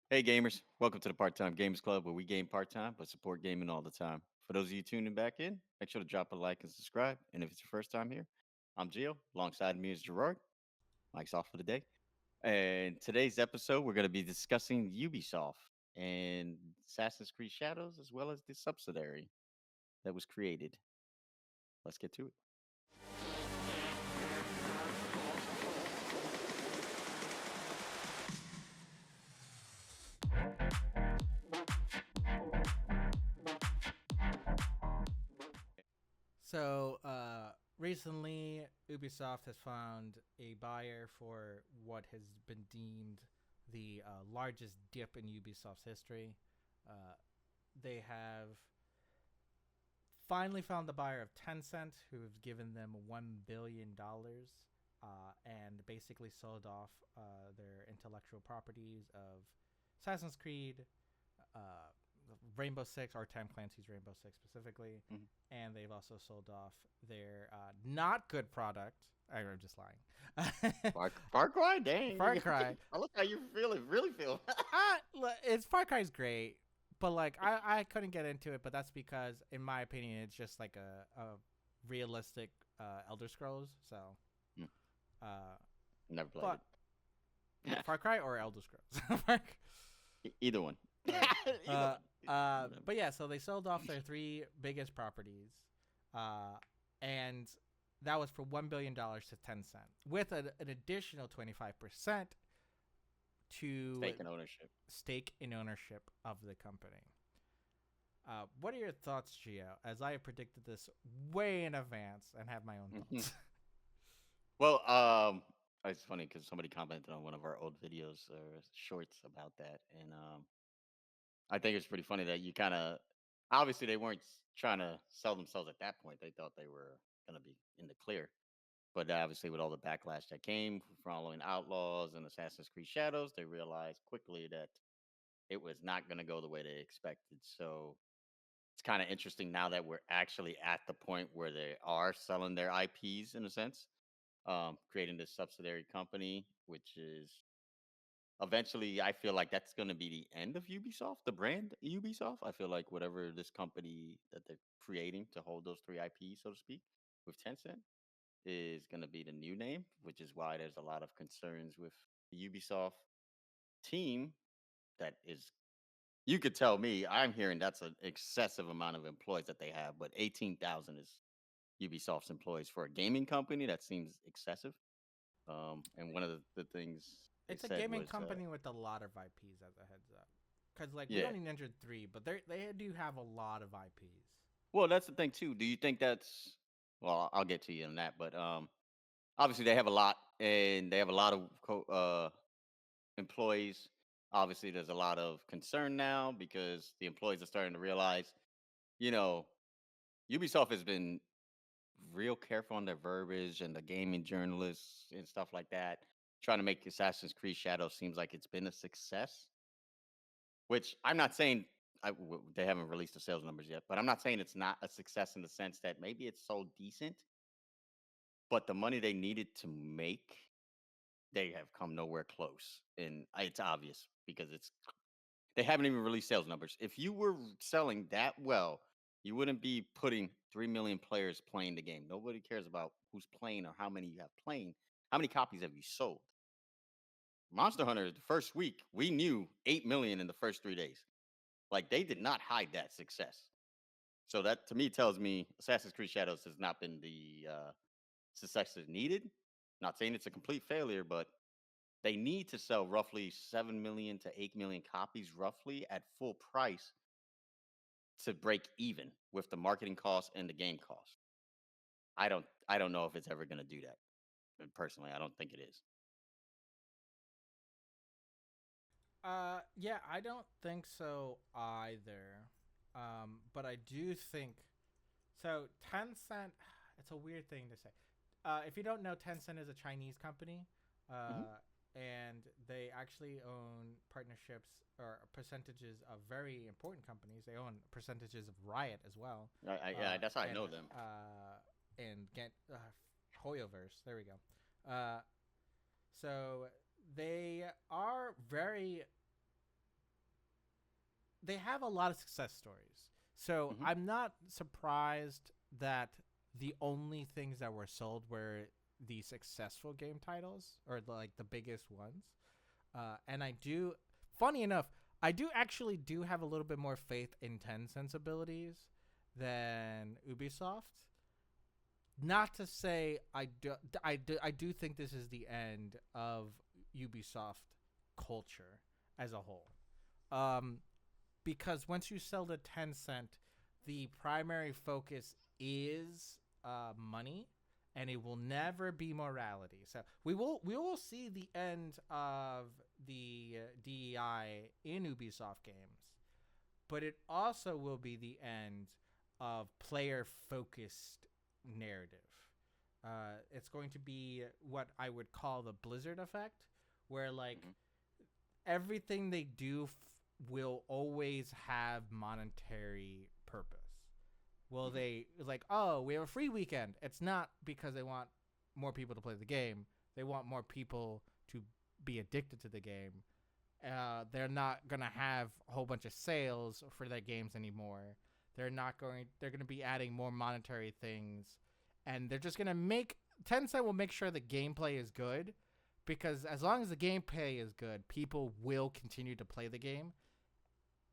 Hey gamers, welcome to the Part-Time Gamers Club where we game part-time but support gaming all the time. For those of you tuning back in, make sure to drop a like and subscribe. And if it's your first time here, I'm Gio. Alongside me is Gerard. Mike's off for the day. And today's episode, we're going to be discussing Ubisoft and Assassin's Creed Shadows as well as the subsidiary that was created. Let's get to it. Recently, Ubisoft has found a buyer for what has been deemed the largest dip in Ubisoft's history. Uh, they have finally found the buyer of Tencent, who have given them $1 billion and basically sold off their intellectual properties of Assassin's Creed, uh, Rainbow Six, or Tom Clancy's Rainbow Six specifically, Mhm. and they've also sold off their not good product. I'm just lying. Far Cry? Dang. Far Cry. I look how you really feel. It's Far Cry's great, but like I couldn't get into it. But that's because, in my opinion, it's just like a realistic Elder Scrolls. So, Hmm, uh, Never played but it. Far Cry or Elder Scrolls. Either one. Okay. Either one. But yeah, so they sold off their three biggest properties, and that was for $1 billion to Tencent, with an additional 25% to Stake and ownership. stake in ownership of the company. What are your thoughts, Gio? As I have predicted this way in advance and have my own Mhm. thoughts. Well, it's funny because somebody commented on one of our old videos or shorts about that, and I think it's pretty funny that you kind of obviously they weren't trying to sell themselves at that point. They thought they were going to be in the clear, but obviously with all the backlash that came following Outlaws and Assassin's Creed Shadows, they realized quickly that it was not going to go the way they expected. So it's kind of interesting now that we're actually at the point where they are selling their IPs in a sense, creating this subsidiary company, which is eventually, I feel like that's going to be the end of Ubisoft, the brand Ubisoft. I feel like whatever this company that they're creating to hold those three IPs, so to speak, with Tencent is going to be the new name, which is why there's a lot of concerns with the Ubisoft team that is you could tell me I'm hearing that's an excessive amount of employees that they have, but 18,000 is Ubisoft's employees for a gaming company. That seems excessive. And one of the things they It's a said gaming was, company with a lot of IPs, as a heads up. Because like we yeah. only mentioned three, but they do have a lot of IPs. Well, that's the thing too. Do you think that's well? I'll get to you on that, but obviously they have a lot, and they have a lot of employees. Obviously, there's a lot of concern now because the employees are starting to realize, you know, Ubisoft has been real careful on their verbiage and the gaming journalists and stuff like that, trying to make Assassin's Creed Shadows seems like it's been a success. Which I'm not saying they haven't released the sales numbers yet, but I'm not saying it's not a success in the sense that maybe it's sold decent, but the money they needed to make, they have come nowhere close, and it's obvious because they haven't even released sales numbers. If you were selling that well, you wouldn't be putting 3 million players playing the game. Nobody cares about who's playing or how many you have playing. How many copies have you sold? Monster Hunter, the first week, we knew 8 million in the first 3 days. Like they did not hide that success. So that to me tells me Assassin's Creed Shadows has not been the success it needed. Not saying it's a complete failure, but they need to sell roughly 7 million to 8 million copies roughly at full price to break even with the marketing costs and the game costs. I don't know if it's ever going to do that. Personally, I don't think it is. Yeah, I don't think so either. But I do think so. Tencent, it's a weird thing to say. If you don't know, Tencent is a Chinese company, Hmm. and they actually own partnerships or percentages of very important companies. They own percentages of Riot as well, Yeah, that's how I and know them. get Hoyoverse. There we go. Uh, so they are very they have a lot of success stories. So Hmm. I'm not surprised that the only things that were sold were the successful game titles or like the biggest ones. And I do, funny enough, I do actually do have a little bit more faith in Tencent's abilities than Ubisoft. Not to say I do think this is the end of Ubisoft culture as a whole. Um, because once you sell to Tencent, the primary focus is money, and it will never be morality. So we will see the end of the DEI in Ubisoft games, but it also will be the end of player focused narrative. It's going to be what I would call the Blizzard effect, where like Hmm. everything they do will always have monetary purpose. Will Hmm. they like, oh, we have a free weekend? It's not because they want more people to play the game. They want more people to be addicted to the game. They're not gonna have a whole bunch of sales for their games anymore. They're not going. They're gonna be adding more monetary things, and they're just gonna make Tencent will make sure the gameplay is good, because as long as the gameplay is good, people will continue to play the game.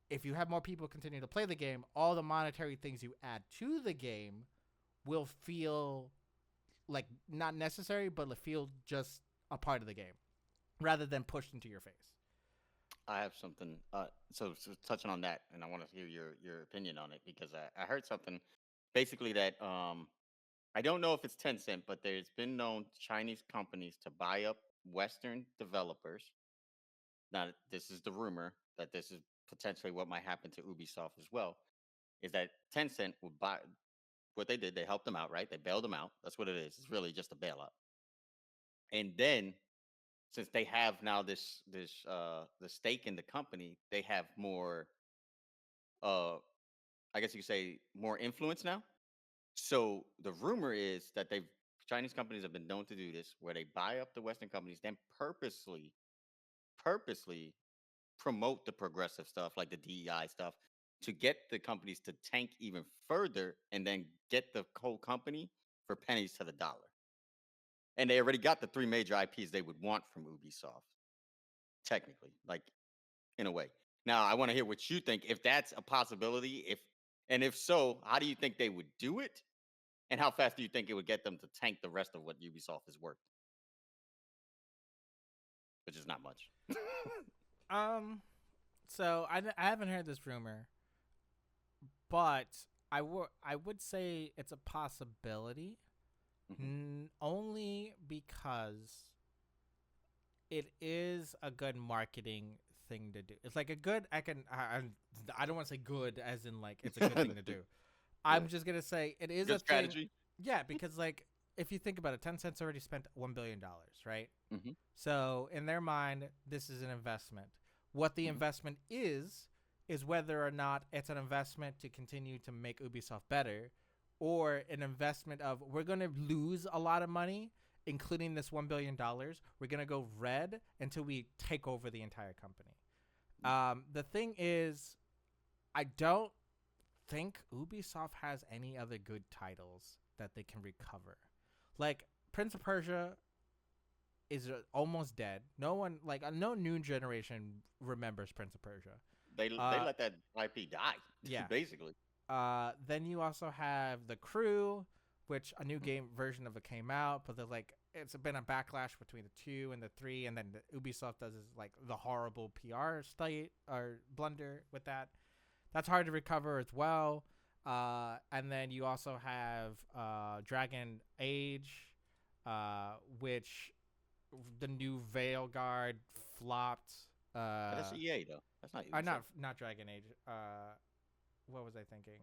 If you have more people continue to play the game, all the monetary things you add to the game will feel like not necessary, but feel just a part of the game rather than pushed into your face. I have something. So touching on that, and I want to hear your opinion on it because I heard something basically that I don't know if it's Tencent, but there's been known Chinese companies to buy up Western developers. Now, this is the rumor that this is potentially what might happen to Ubisoft as well. Is that Tencent would buy what they did? They helped them out, right? They bailed them out. That's what it is. It's really just a bailout. And then, since they have now this the stake in the company, they have more. Uh, I guess you could say more influence now. So the rumor is that they've Chinese companies have been known to do this, where they buy up the Western companies, then purposely promote the progressive stuff like the DEI stuff to get the companies to tank even further and then get the whole company for pennies to the dollar. And they already got the three major IPs they would want from Ubisoft, technically, like in a way. Now, I want to hear what you think if that's a possibility. If so, how do you think they would do it? And how fast do you think it would get them to tank the rest of what Ubisoft is worth, which is not much? Um, so I haven't heard this rumor, but I would say it's a possibility, Hmm. only because it is a good marketing thing to do. It's like a good I don't want to say good as in like it's a good thing to do. Yeah, I'm just gonna say it is a good thing. strategy. Yeah, because like if you think about it, Tencent's already spent $1 billion, right? Hmm. So in their mind, this is an investment. What the Hmm. investment is whether or not it's an investment to continue to make Ubisoft better, or an investment of we're gonna lose a lot of money, including this $1 billion. We're gonna go red until we take over the entire company. The thing is, I don't think Ubisoft has any other good titles that they can recover. Like Prince of Persia is almost dead. No one like no new generation remembers Prince of Persia. They Uh let that IP die, yeah. basically. Then you also have The Crew, which a new Mhm. game version of it came out, but they're like it's been a backlash between the 2 and the 3, and then the Ubisoft does is like the horrible PR state or blunder with that. That's hard to recover as well. And then you also have Dragon Age, which the new Veilguard flopped. But that's EA though. That's not Not Ubisoft. not Dragon Age. What was I thinking?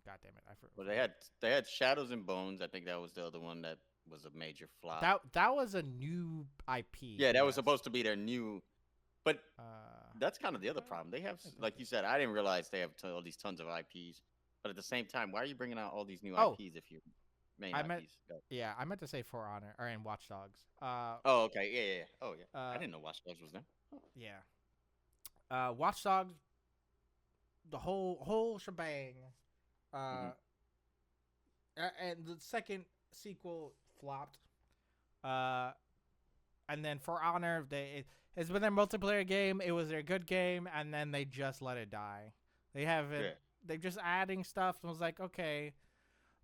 God damn it, Well, forget. they had Shadows and Bones. I think that was the other one that was a major flop. That was a new IP. Yeah, that was Yes. supposed to be their new. But that's kind of the other What? problem. They have, I think like you said, I didn't realize they have all these tons of IPs. But at the same time, why are you bringing out all these new Oh, IPs if your main I meant IPs go? yeah, I meant to say For Honor or in Watch Dogs. Oh, okay, yeah, yeah, yeah. Oh, yeah. I Uh, didn't know Watch Dogs was them. yeah. Watch Dogs, the whole shebang. Hmm. Uh, and the second sequel flopped. Uh, and then For Honor, it's been their multiplayer game. It was their good game, and then they just let it die. They haven't. Yeah. They're just adding stuff. And I was like, okay,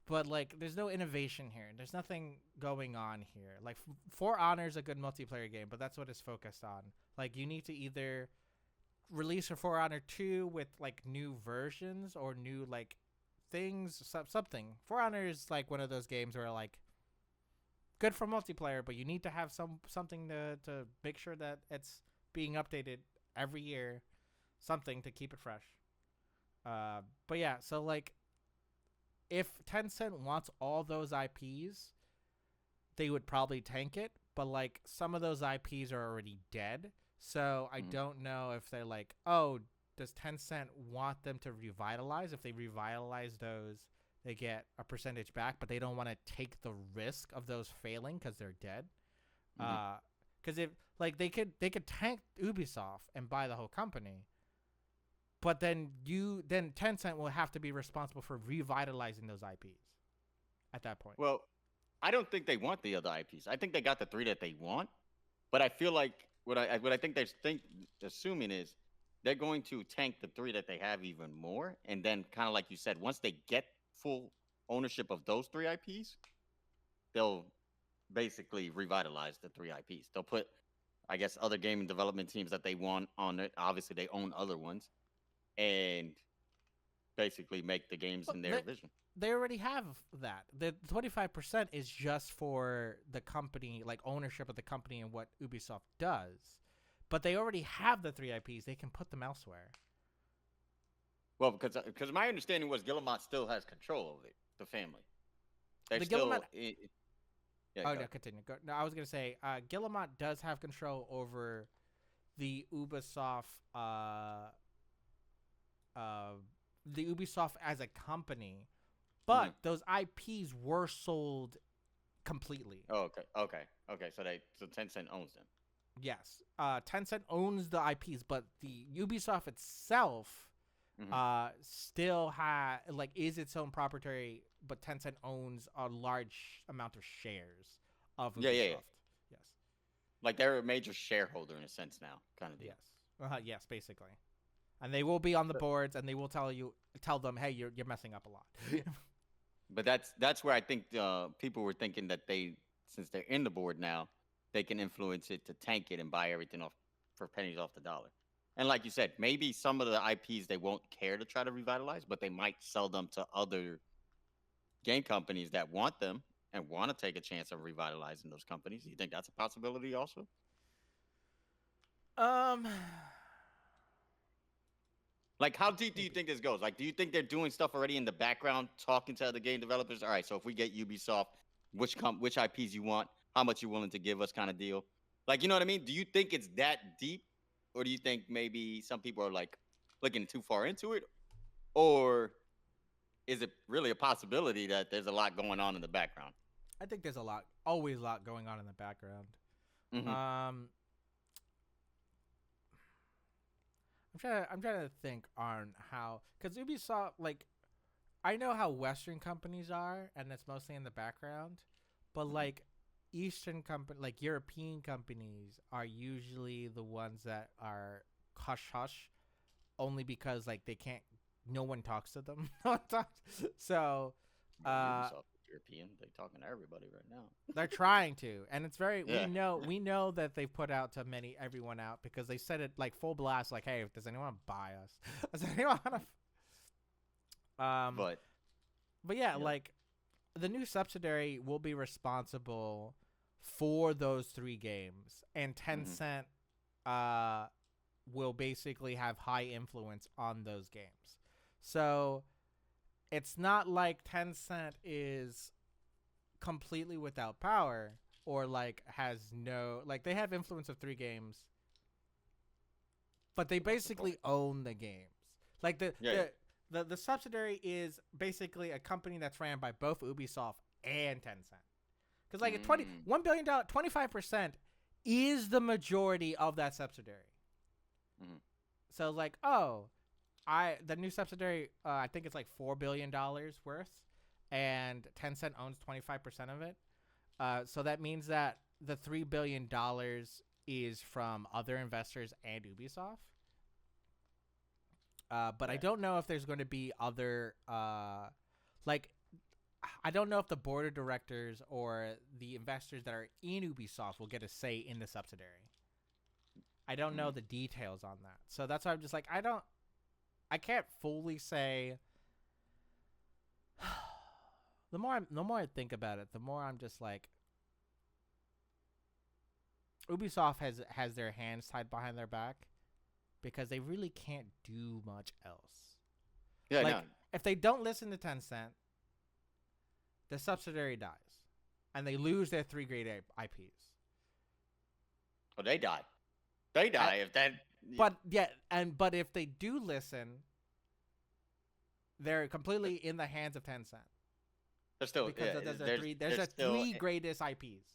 but like, there's no innovation here. There's nothing going on here. Like, For Honor is a good multiplayer game, but that's what it's focused on. Like, you need to either release a For Honor 2 with like new versions or new like things, something. For Honor is like one of those games where like good for multiplayer, but you need to have something to make sure that it's being updated every year, something to keep it fresh. But yeah, so like if Tencent wants all those IPs, they would probably tank it, but like some of those IPs are already dead. So I Hmm. don't know if they're like, oh, does Tencent want them to revitalize? If they revitalize those, they get a percentage back, but they don't want to take the risk of those failing because they're dead. Hmm. Because if like they could tank Ubisoft and buy the whole company, but then Tencent will have to be responsible for revitalizing those IPs at that point. Well, I don't think they want the other IPs. I think they got the three that they want, but I feel like what I think they're assuming is they're going to tank the three that they have even more, and then kind of like you said, once they get full ownership of those three IPs, they'll basically revitalize the three IPs. They'll put, I guess, other gaming development teams that they want on it. Obviously, they own other ones, and basically make the games Well, in their vision. they already have that. The 25% is just for the company, like ownership of the company and what Ubisoft does. But they already have the three IPs. They can put them elsewhere. Well, because my understanding was Guillemot still has control of it, the family. They're The Guillemot. still, yeah. Oh Go no, ahead. continue. No, I was gonna say Guillemot does have control over the Ubisoft, uh, the Ubisoft as a company, Hmm. but those IPs were sold completely. Oh, okay. So Tencent owns them. Yes, Tencent owns the IPs, but the Ubisoft itself Hmm. still is its own proprietary, but Tencent owns a large amount of shares of Yeah. Ubisoft. Yes, Like they're a major shareholder in a sense now, kind of deal. yes, yes, basically. And they will be on the But, boards, and they will tell them, hey, you're messing up a lot. but that's where I think people were thinking that since they're in the board now, they can influence it to tank it and buy everything off for pennies off the dollar. And like you said, maybe some of the IPs they won't care to try to revitalize, but they might sell them to other game companies that want them and want to take a chance of revitalizing those companies. You think that's a possibility also? um, Like, how deep do you maybe. think this goes? Like, do you think they're doing stuff already in the background, talking to other game developers? All right, so if we get Ubisoft, which IPs you want, how much you're willing to give us, kind of deal. Like, you know what I mean? Do you think it's that deep, or do you think maybe some people are like looking too far into it, or is it really a possibility that there's a lot going on in the background? I think there's always a lot going on in the background. Hmm. Um, I'm trying to think on how, because Ubisoft, like, I know how Western companies are, and it's mostly in the background, but Hmm. like Eastern company, like European companies, are usually the ones that are hush hush, only because like they can't, no one talks to them. No one talks. So, Well, uh, Ubisoft is European. They're talking to everybody right now. they're trying to, and it's very Yeah. we know that they've put out to everyone out because they said it like full blast, like, hey, does anyone buy us? Does anyone want to? But But yeah, yep. like the new subsidiary will be responsible for those three games, and Hmm. Tencent uh, will basically have high influence on those games. So it's not like Tencent is completely without power or like has no, like, they have influence of three games, but they So what's the basically point? own the games. Like Yeah. the subsidiary is basically a company that's ran by both Ubisoft and Tencent. Because like a Mm. $1 billion, 25% is the majority of that subsidiary. Hmm. So like, oh, the new subsidiary, I think it's like $4 billion worth, and Tencent owns 25% of it. So that means that the $3 billion is from other investors and Ubisoft. But I Right. don't know if there's going to be other like I don't know if the board of directors or the investors that are in Ubisoft will get a say in the subsidiary. I don't know Mm. the details on that. So that's why I'm just like I can't fully say. The more I think about it, the more I'm just like Ubisoft has their hands tied behind their back because they really can't do much else. Yeah, no. Like if they don't listen to Tencent, the subsidiary dies, and they lose their three great IPs. Oh, they die. They I, die if that. but if they do listen, they're completely in the hands of Tencent They're still. because Yeah. there's There's a still. three greatest IPs.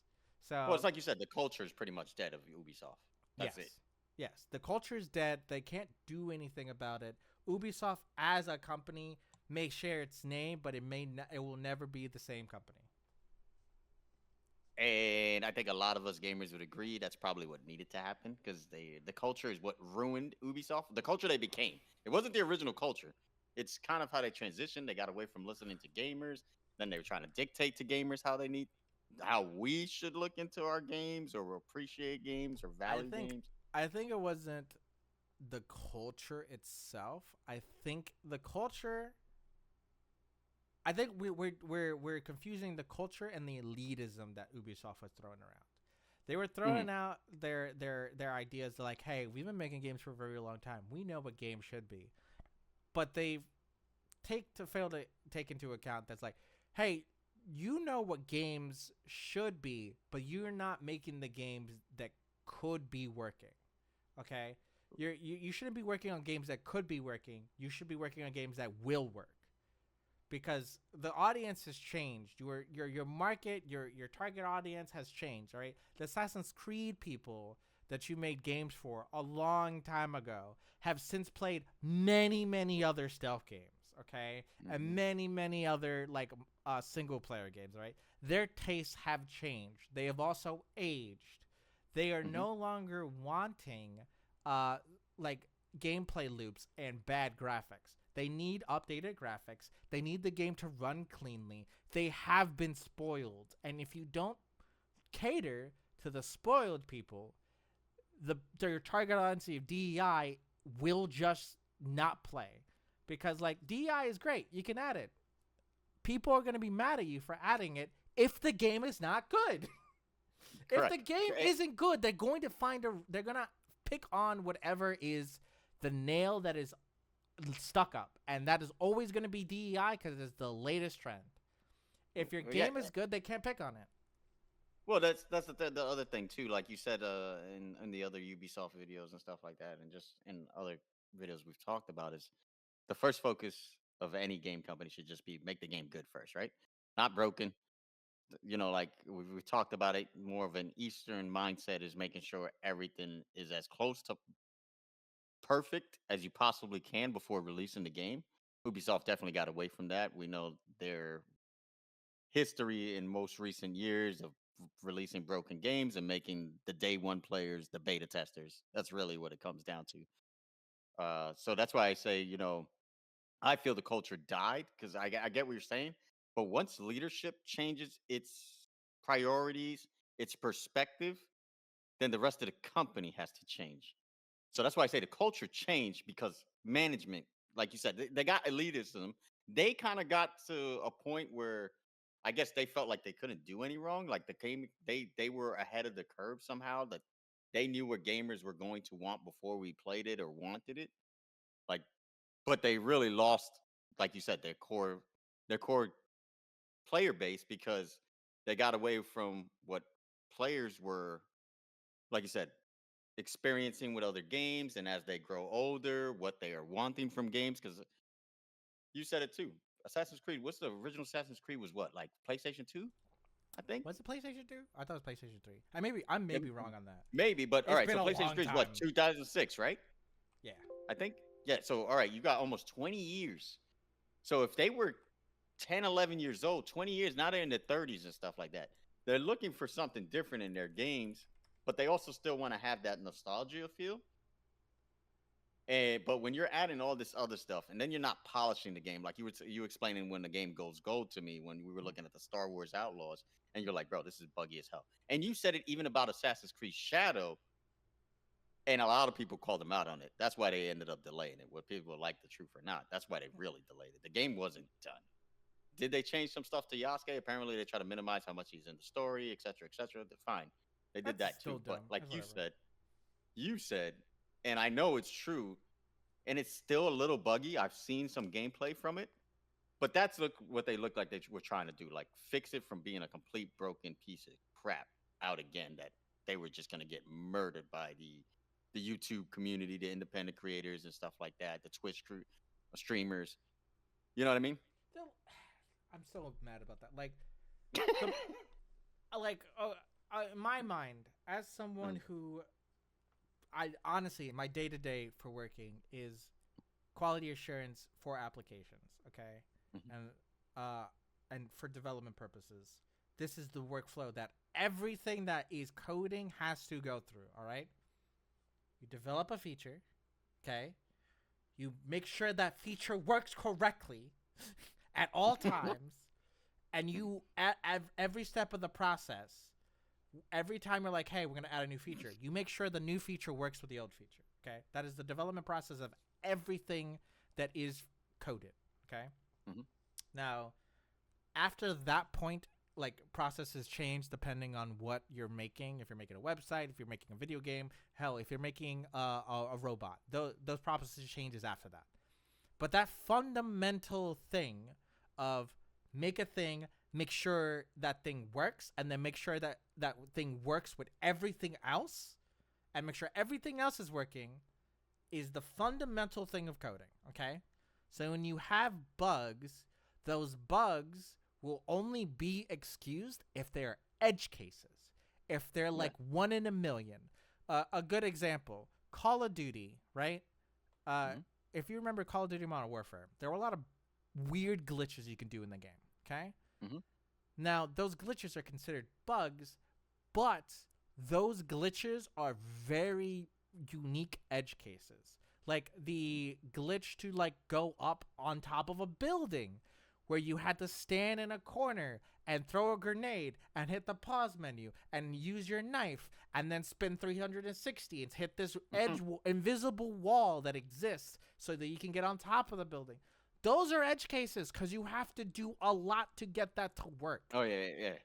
Well, So it's like you said. The culture is pretty much dead of Ubisoft. That's yes, it. yes, the culture is dead. They can't do anything about it. Ubisoft as a company may share its name, but it will never be the same company. And I think a lot of us gamers would agree that's probably what needed to happen because the culture is what ruined Ubisoft. The culture they became. It wasn't the original culture. It's kind of how they transitioned. They got away from listening to gamers. Then they were trying to dictate to gamers how we should look into our games or appreciate games or I value think games. I think it wasn't the culture itself. I think the culture. I think we're confusing the culture and the elitism that Ubisoft was throwing around. They were Hmm. throwing out their ideas like, "Hey, we've been making games for a very long time. We know what games should be," but they fail to take into account that's like, "Hey, you know what games should be, but you're not making the games that could be working." Okay, you shouldn't be working on games that could be working. You should be working on games that will work because the audience has changed. Your market, your target audience has changed. Right, the Assassin's Creed people that you made games for a long time ago have since played many other stealth games. Okay, and Hmm. many other like single player games. Right, their tastes have changed. They have also aged. They are Hmm. no longer wanting uh like gameplay loops and bad graphics. They need updated graphics. They need the game to run cleanly. They have been spoiled. And if you don't cater to the spoiled people, their target audience of DEI will just not play. Because like DEI is great. You can add it. People are going to be mad at you for adding it if the game is not good. If the Correct. game isn't good, they're going to pick on whatever is the nail that is stuck up, and that is always going to be DEI because it's the latest trend. If your Yeah. game is good, they can't pick on it. Well, that's the other thing too. Like you said, in the other Ubisoft videos and stuff like that, and just in other videos we've talked about, is the first focus of any game company should just be make the game good first, right? Not broken. Like we talked about it, more of an Eastern mindset is making sure everything is as close to perfect as you possibly can before releasing the game. Ubisoft definitely got away from that. We know their history in most recent years of releasing broken games and making the day one players the beta testers. That's really what it comes down to. So that's why I say, I feel the culture died because I get what you're saying. But once leadership changes its priorities, its perspective, then the rest of the company has to change. So that's why I say the culture changed because management, like you said, they got elitism. They kind of got to a point where I guess they felt like they couldn't do any wrong. Like they were ahead of the curve somehow. That they knew what gamers were going to want before we played it or wanted it. Like, but they really lost, like you said, their core player base because they got away from what players were, like you said, experiencing with other games, and as they grow older, what they are wanting from games. Because you said it too. Assassin's Creed. What's the original Assassin's Creed? Was what, like PlayStation 2? I think. Was it PlayStation 2? I thought it was PlayStation 3. I may be Yeah, wrong on that. maybe, but all It's right. been So a PlayStation long 3 is what, time. 2006, right? Yeah. I think. Yeah. So all right, you got almost 20 years. So if they were 10, 11 years old, 20 years, now they're in their 30s and stuff like that. They're looking for something different in their games, but they also still want to have that nostalgia feel. And but when you're adding all this other stuff, and then you're not polishing the game, like you explaining when the game goes gold to me when we were looking at the Star Wars Outlaws, and you're like, bro, this is buggy as hell. And you said it even about Assassin's Creed Shadow, and a lot of people called them out on it. That's why they ended up delaying it. Whether people like the truth or not, that's why they really delayed it. The game wasn't done. Did they change some stuff to Yasuke? Apparently, they try to minimize how much he's in the story, et cetera, et cetera. Fine, they did That's that still too. But dumb. like It's whatever. you said, and I know it's true, and it's still a little buggy. I've seen some gameplay from it, but that's what they look like they were trying to do, like fix it from being a complete broken piece of crap out again that they were just gonna get murdered by the YouTube community, the independent creators and stuff like that, the Twitch streamers. You know what I mean? Still, I'm so mad about that. Like the like in my mind, as someone Mm, who I honestly my day to day for working is quality assurance for applications. Okay, mhm. and uh and for development purposes, this is the workflow that everything that is coding has to go through. All right, you develop a feature. Okay, you make sure that feature works correctly at all times, and you at every step of the process, every time you're like, hey, we're gonna add a new feature, you make sure the new feature works with the old feature. Okay, that is the development process of everything that is coded. Okay, Mhm. now after that point, like processes change depending on what you're making. If you're making a website, if you're making a video game, hell, if you're making a robot, those processes changes after that. But that fundamental thing of make a thing, make sure that thing works, and then make sure that that thing works with everything else, and make sure everything else is working, is the fundamental thing of coding. Okay, so when you have bugs, those bugs will only be excused if they're edge cases, if they're Yeah. like 1 in a million. A good example: Call of Duty, right? Uh, Mhm. if you remember Call of Duty Modern Warfare, there were a lot of weird glitches you can do in the game. Okay, Mhm. now those glitches are considered bugs, but those glitches are very unique edge cases. Like the glitch to like go up on top of a building where you had to stand in a corner and throw a grenade and hit the pause menu and use your knife and then spin 360 and hit this Mhm. invisible wall that exists so that you can get on top of the building. Those are edge cases because you have to do a lot to get that to work. Oh yeah, yeah, yeah.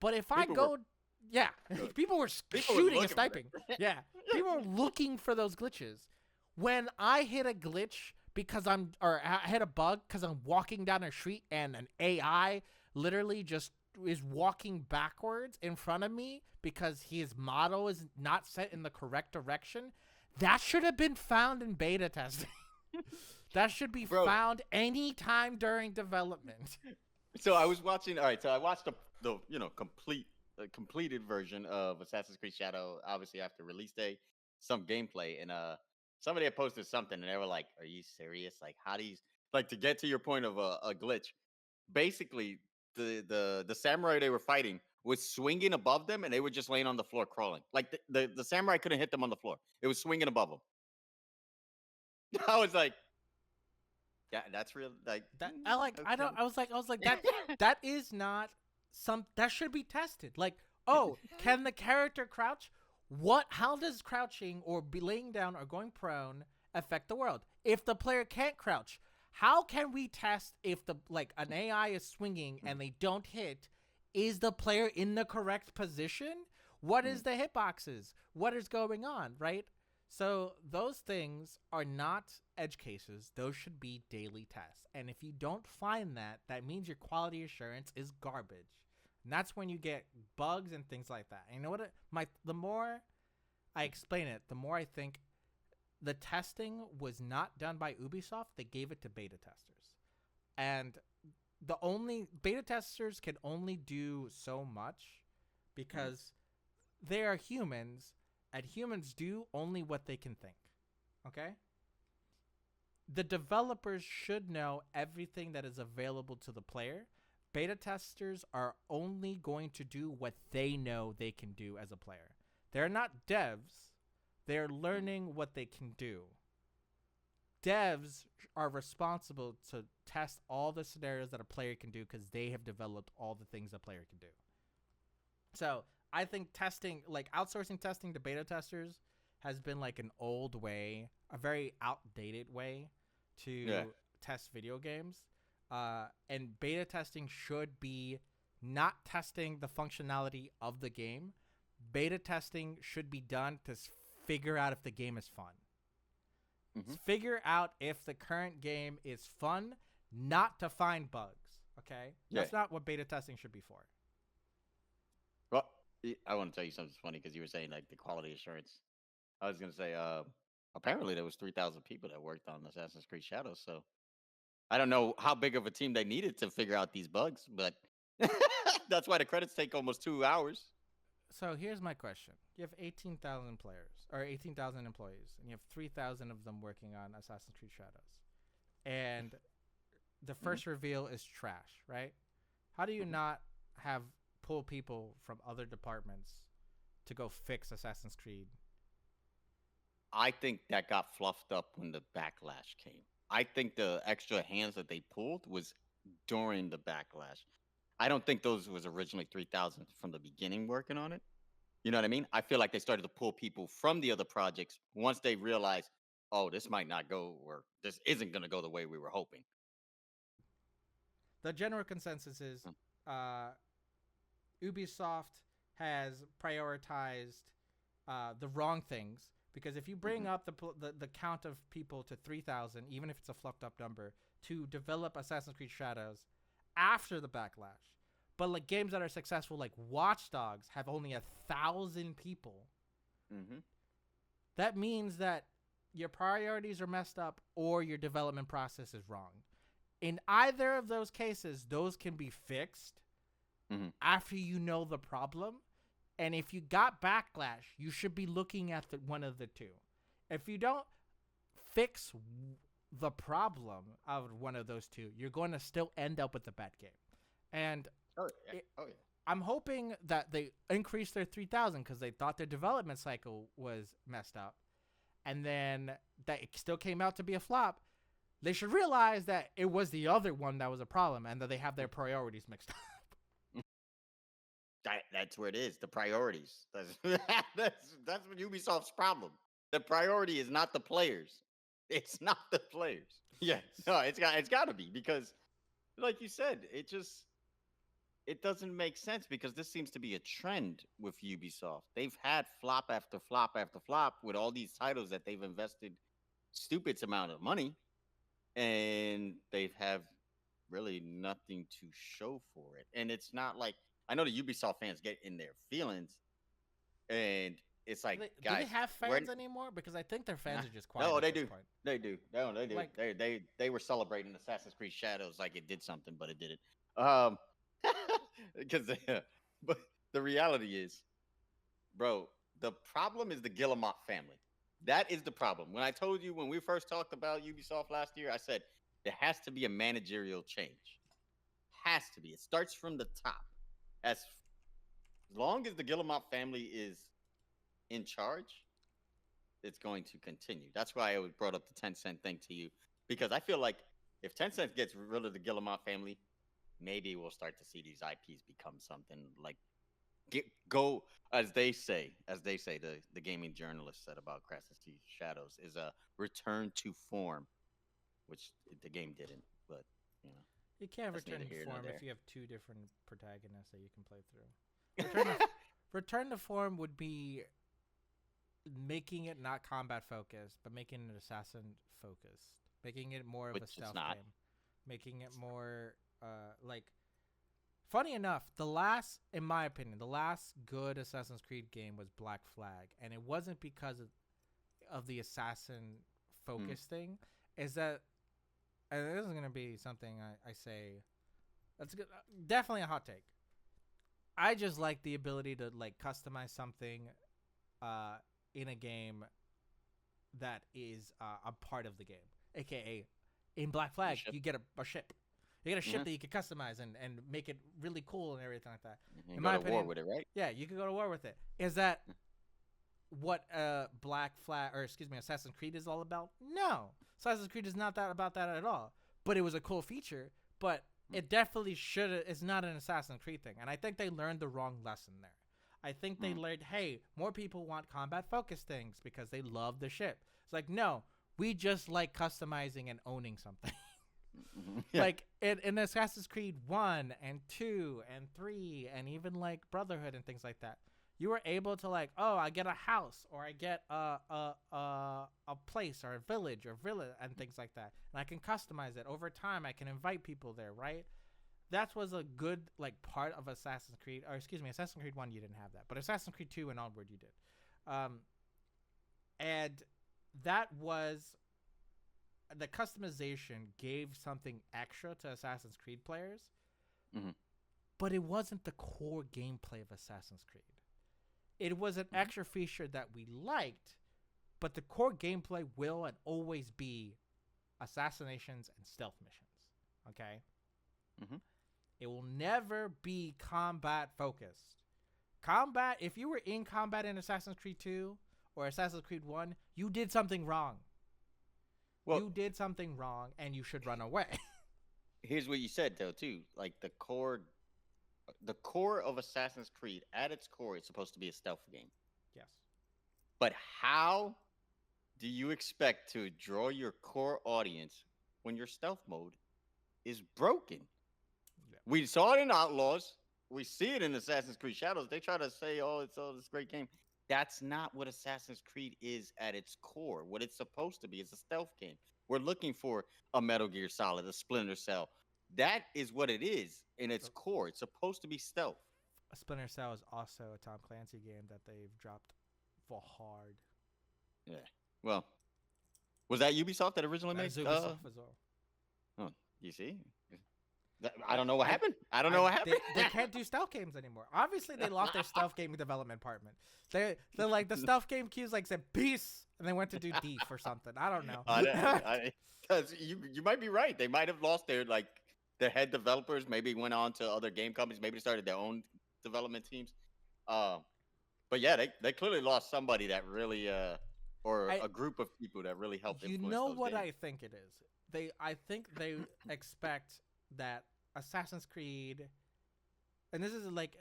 But if I People were go, yeah, good. people were People were shooting and looking for sniping. it. Yeah, people were looking for those glitches. When I hit a glitch because I hit a bug because I'm walking down a street and an AI literally just is walking backwards in front of me because his model is not set in the correct direction, that should have been found in beta testing. That should be Bro, found anytime during development. so I was watching. All right, so I watched the completed version of Assassin's Creed Shadow. Obviously, after release day, some gameplay, and somebody had posted something, and they were like, "Are you serious? Like, how do you like to get to your point of a glitch? Basically, the samurai they were fighting was swinging above them, and they were just laying on the floor crawling. Like the samurai couldn't hit them on the floor; it was swinging above them. I was like, yeah, that's real. Like, That I like I don't okay. I was like that is not some that should be tested. Like, oh, can the character crouch? What how does crouching or be laying down or going prone affect the world? If the player can't crouch, how can we test if the like an AI is swinging and they don't hit, is the player in the correct position? What is the hitboxes? What is going on, right? So those things are not edge cases. Those should be daily tests. And if you don't find that, that means your quality assurance is garbage. And that's when you get bugs and things like that. And you know what? The more I explain it, the more I think the testing was not done by Ubisoft. They gave it to beta testers. And the only beta testers can only do so much because they are humans and humans do only what they can think. Okay? the developers should know everything that is available to the player. Beta testers are only going to do what they know they can do as a player. They're not devs. They're learning what they can do. Devs are responsible to test all the scenarios that a player can do because they have developed all the things a player can do. So I think testing, like outsourcing testing to beta testers, has been like an old way, a very outdated way to test video games. And beta testing should be not testing the functionality of the game. Beta testing should be done to figure out if the game is fun. Mm-hmm. Figure out if the current game is fun, not to find bugs. Okay? That's not what beta testing should be for. Well, I want to tell you something funny because you were saying like the quality assurance. I was gonna say, apparently there was 3,000 people that worked on Assassin's Creed Shadows. So I don't know how big of a team they needed to figure out these bugs, but that's why the credits take almost 2 hours. So here's my question. You have 18,000 players, or 18,000 employees, and you have 3,000 of them working on Assassin's Creed Shadows. And the first reveal is trash, right? How do you not have pull people from other departments to go fix Assassin's Creed? I think that got fluffed up when the backlash came. I think the extra hands that they pulled was during the backlash. I don't think those was originally 3,000 from the beginning working on it. You know what I mean? I feel like they started to pull people from the other projects once they realized, oh, this might not go, or this isn't going to go the way we were hoping. The general consensus is Ubisoft has prioritized the wrong things, because if you bring up the count of people to 3,000, even if it's a fluffed up number, to develop Assassin's Creed Shadows after the backlash, but like games that are successful like Watch Dogs have only 1,000 people, that means that your priorities are messed up or your development process is wrong. In either of those cases, those can be fixed after you know the problem. And if you got backlash, you should be looking at one of the two. If you don't fix the problem of one of those two, you're going to still end up with a bad game. And I'm hoping that they increase their 3,000 because they thought their development cycle was messed up. And then that it still came out to be a flop. They should realize that it was the other one that was a problem and that they have their priorities mixed up. That's where it is. The priorities. That's what Ubisoft's problem. The priority is not the players. It's not the players. Yes. No, it's got to be, because, like you said, it doesn't make sense, because this seems to be a trend with Ubisoft. They've had flop after flop after flop with all these titles that they've invested stupid amount of money, and they have really nothing to show for it. And it's not like, I know the Ubisoft fans get in their feelings, and it's like, do they have fans anymore? Because I think their fans are just quiet. No, at they this do. point. They do. No, they do. Like, they were celebrating Assassin's Creed Shadows like it did something, but it didn't. Because but the reality is, bro, the problem is the Guillemot family. That is the problem. When I told you when we first talked about Ubisoft last year, I said there has to be a managerial change. Has to be. It starts from the top. As long as the Guillemot family is in charge, it's going to continue. That's why I brought up the Tencent thing to you, because I feel like if Tencent gets rid of the Guillemot family, maybe we'll start to see these IPs become something like go, as they say, the gaming journalist said about Crass's Shadows, is a return to form, which the game didn't. But you can't return to form if you have two different protagonists that you can play through. Return to form would be making it not combat focused, but making it assassin focused, making it more of a stealth game, making it more like. Funny enough, in my opinion, the last good Assassin's Creed game was Black Flag, and it wasn't because of the assassin focus thing. Is that, and this is gonna be something I say, that's good, definitely a hot take. I just like the ability to like customize something in a game that is a part of the game. aka in Black The Flag, ship. you get a ship. You get a ship Hmm. that you can customize and make it really cool and everything like that. And In go my to war opinion, with it, right? yeah, you can go to war with it. Is that what Black Flag, or excuse me, Assassin's Creed is all about? No, Assassin's Creed is not that about that at all. But it was a cool feature. But it definitely should. It's not an Assassin's Creed thing, and I think they learned the wrong lesson there. I think they Mm. learned, hey, more people want combat focused things because they love the ship. It's like, no, we just like customizing and owning something. Yeah. Like in Assassin's Creed 1 and 2 and 3 and even like Brotherhood and things like that, you were able to like, oh, I get a house or I get a place or a village or villa and things like that, and I can customize it over time. I can invite people there, right? That was a good like part of Assassin's Creed, or excuse me, Assassin's Creed 1 you didn't have that, but Assassin's Creed 2 and onward you did. And that was the customization gave something extra to Assassin's Creed players, Hmm. but it wasn't the core gameplay of Assassin's Creed. It was an Hmm. extra feature that we liked, but the core gameplay will and always be assassinations and stealth missions. Okay? Hmm. It will never be combat focused. Combat, if you were in combat in Assassin's Creed 2 or Assassin's Creed 1, you did something wrong. Well, You did something wrong and you should run away. here's what you said though too. Like the core of Assassin's Creed, at its core, is supposed to be a stealth game. Yes. But how do you expect to draw your core audience when your stealth mode is broken? Yeah. We saw it in Outlaws. We see it in Assassin's Creed Shadows. They try to say, "Oh, it's all this great game." That's not what Assassin's Creed is at its core. What it's supposed to be is a stealth game. We're looking for a Metal Gear Solid, a Splinter Cell. That is what it is in its core. It's supposed to be stealth. Splinter Cell is also a Tom Clancy game that they've dropped for hard. Yeah. Well, was that Ubisoft that originally made? That's Ubisoft as well. Oh, you see, I don't know what I, happened. I don't know what happened. they can't do stealth games anymore. Obviously, they lost their stealth game development department. They're like the stealth game queues like said peace, and they went to do Thief or something. I don't know. Because you might be right. They might have lost their head developers. Maybe went on to other game companies. Maybe they started their own development teams. Um, but yeah, they clearly lost somebody that really or I a group of people that really helped you influence know those what games. I think it is. I think they expect that Assassin's Creed, and this is like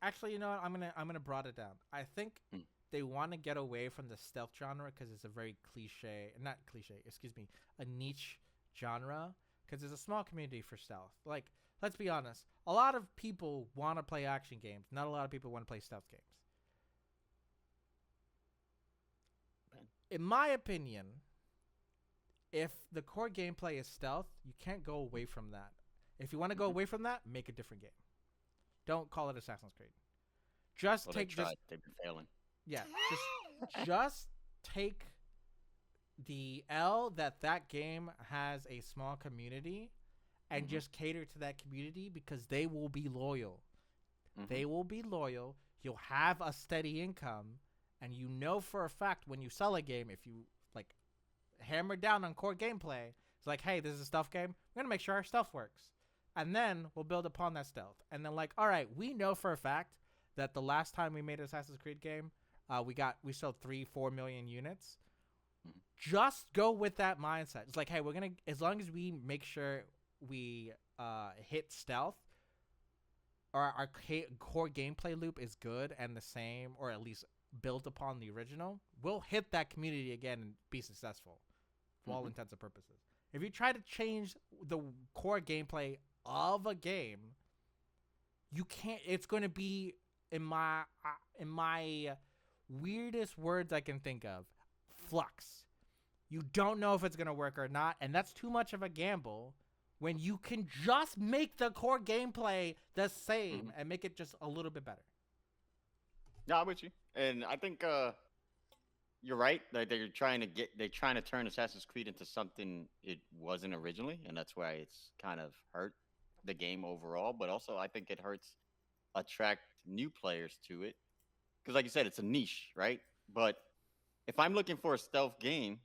actually, you know what? I'm gonna broaden it down. I think Mm. they want to get away from the stealth genre because it's a very not cliche, excuse me, a niche genre because there's a small community for stealth. Like, let's be honest, a lot of people want to play action games. Not a lot of people want to play stealth games. In my opinion, if the core gameplay is stealth, you can't go away from that. If you want to go Mhm. away from that, make a different game. Don't call it Assassin's Creed. Just Well, they take just tried. They've been failing. yeah, just take the L that that game has a small community and Mhm. just cater to that community because they will be loyal. Mhm. They will be loyal. You'll have a steady income, and you know for a fact when you sell a game, if you like hammer down on core gameplay, it's like, hey, this is a stealth game. We're gonna make sure our stealth works, and then we'll build upon that stealth. And then like, all right, we know for a fact that the last time we made an Assassin's Creed game, we sold 3-4 million units. Mhm. Just go with that mindset. It's like, hey, we're gonna as long as we make sure we hit stealth, or our core gameplay loop is good and the same, or at least built upon the original, we'll hit that community again and be successful for all Mhm. intents and purposes. If you try to change the core gameplay of a game, you can't. It's going to be in my weirdest words I can think of, flux. You don't know if it's going to work or not, and that's too much of a gamble when you can just make the core gameplay the same Mhm. and make it just a little bit better. No, I'm with you, and I think you're right. Like they're trying to turn Assassin's Creed into something it wasn't originally, and that's why it's kind of hurt the game overall. But also, I think it hurts attract new players to it because, like you said, it's a niche, right? But if I'm looking for a stealth game,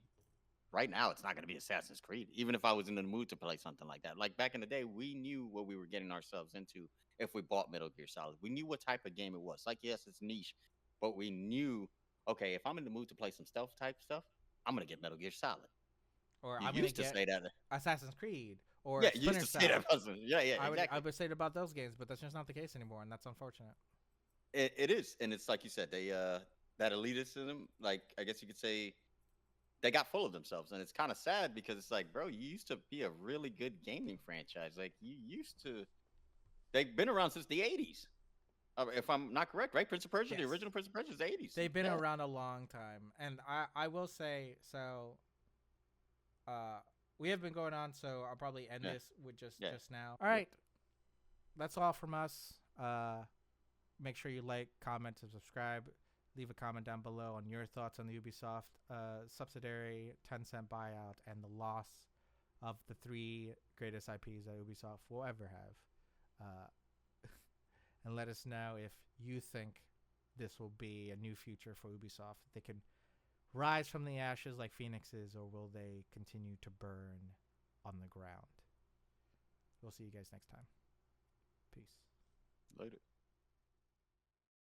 right now it's not going to be Assassin's Creed. Even if I was in the mood to play something like that, like back in the day, we knew what we were getting ourselves into if we bought Metal Gear Solid. We knew what type of game it was. Like, yes, it's niche, but we knew, okay, if I'm in the mood to play some stealth type stuff, I'm gonna get Metal Gear Solid. Or You I'm gonna used to get say that. Assassin's Creed or Yeah, you used Splinter to say Cell. that. Person. Yeah, yeah, I exactly. would say it about those games, but that's just not the case anymore, and that's unfortunate. It is, and it's like you said, they that elitism, like I guess you could say, they got full of themselves, and it's kind of sad because it's like, bro, you used to be a really good gaming franchise. Like you used to, they've been around since the '80s. If I'm not correct, right? Prince of Persia, the Yes, original Prince of Persia is the '80s. they've been Yeah, around a long time, and I will say so. Uh, we have been going on, so I'll probably end yeah, this with yeah, just now. All yeah. right, that's all from us. Make sure you like, comment, and subscribe. Leave a comment down below on your thoughts on the Ubisoft subsidiary, Tencent buyout, and the loss of the three greatest IPs that Ubisoft will ever have. And let us know if you think this will be a new future for Ubisoft. They can rise from the ashes like phoenixes, or will they continue to burn on the ground? We'll see you guys next time. Peace. Later.